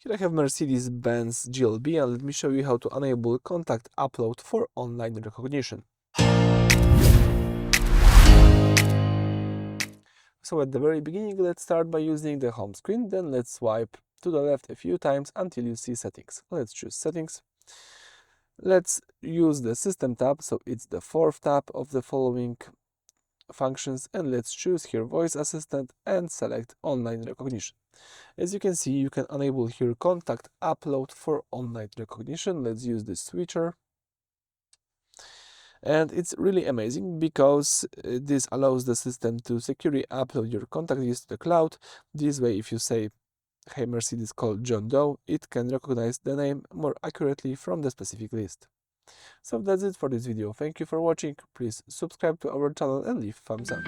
Here I have Mercedes-Benz GLB, and let me show you how to enable contact upload for online recognition. So at the very beginning, let's start by using the home screen, then let's swipe to the left a few times until you see settings. Let's choose settings. Let's use the system tab, so it's the fourth tab of the following functions, and let's choose here voice assistant and select online recognition. As you can see, you can enable here contact upload for online recognition. Let's use the switcher. And it's really amazing because this allows the system to securely upload your contact list to the cloud. This way, if you say, "Hey, Mercedes called John Doe," it can recognize the name more accurately from the specific list. So that's it for this video. Thank you for watching. Please subscribe to our channel and leave thumbs up.